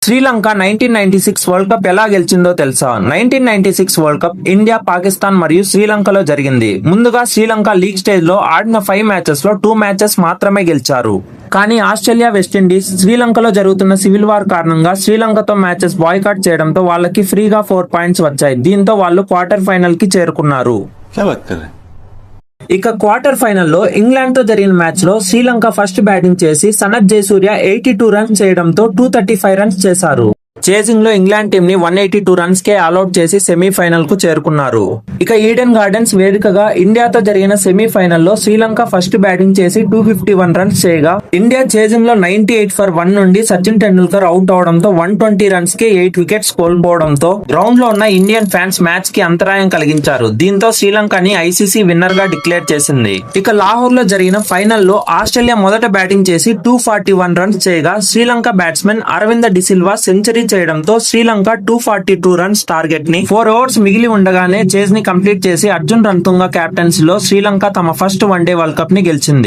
Sri Lanka 1996 world cup ఎలా గెలిచిందో తెలుసా? 1996 world cup India, Pakistan మరియు శ్రీలంకలో జరిగింది. ముందుగా శ్రీలంక లీగ్ స్టేజ్ లో ఆడిన 5 మ్యాచెస్ లో 2 మ్యాచెస్ మాత్రమే గెలిచారు. కానీ ఆస్ట్రేలియా, వెస్టిండీస్ శ్రీలంకలో జరుగుతున్న సివిల్ వార్ కారణంగా శ్రీలంకతో మ్యాచెస్ బాయ్కాట్ చేయడంతో వాళ్ళకి ఫ్రీగా 4 పాయింట్స్ వచ్చాయి. దీంతో వాళ్ళు క్వార్టర్ ఫైనల్ కి చేరుకున్నారు. ఇక క్వార్టర్ ఫైనల్లో ఇంగ్లాండ్ తో జరిగిన మ్యాచ్ లో శ్రీలంక ఫస్ట్ బ్యాటింగ్ చేసి సనత్ జయసూర్య 82 రన్స్ చేయడంతో 235 రన్స్ చేశారు. చేసింగ్ లో ఇంగ్లాండ్ టీం ని 182 రన్స్ కే ఆల్అౌట్ చేసి సెమీఫైనల్ కు చేరుకున్నారు. ఇక ఈడెన్ గార్డెన్స్ వేదికగా ఇండియాతో జరిగిన సెమీఫైనల్లో శ్రీలంక ఫస్ట్ బ్యాటింగ్ చేసి 251 రన్స్ చేయగా ఇండియా చేసింగ్ లో 98 ఫర్ 1 నుండి సచిన్ టెండూల్కర్ అవుట్ అవడంతో 120 రన్స్ కి 8 వికెట్స్ కోల్పోవడంతో గ్రౌండ్ లో ఉన్న ఇండియన్ ఫ్యాన్స్ మ్యాచ్ కి అంతరాయం కలిగించారు. దీంతో శ్రీలంకని ఐసీసీ విన్నర్ గా డిక్లేర్ చేసింది. ఇక లాహోర్ లో జరిగిన ఫైనల్లో ఆస్ట్రేలియా మొదట బ్యాటింగ్ చేసి 241 రన్స్ చేయగా శ్రీలంక బ్యాట్స్మెన్ అరవింద డిసిల్వా సెంచరీ చేయడంతో శ్రీలంక 242 రన్స్ టార్గెట్ ని 4 ఓవర్స్ మిగిలి ఉండగానే చేజ్ ని కంప్లీట్ చేసి అర్జున్ రణతుంగ కెప్టెన్సీలో శ్రీలంక తమ ఫస్ట్ వన్డే వరల్డ్ కప్ ని గెలిచింది.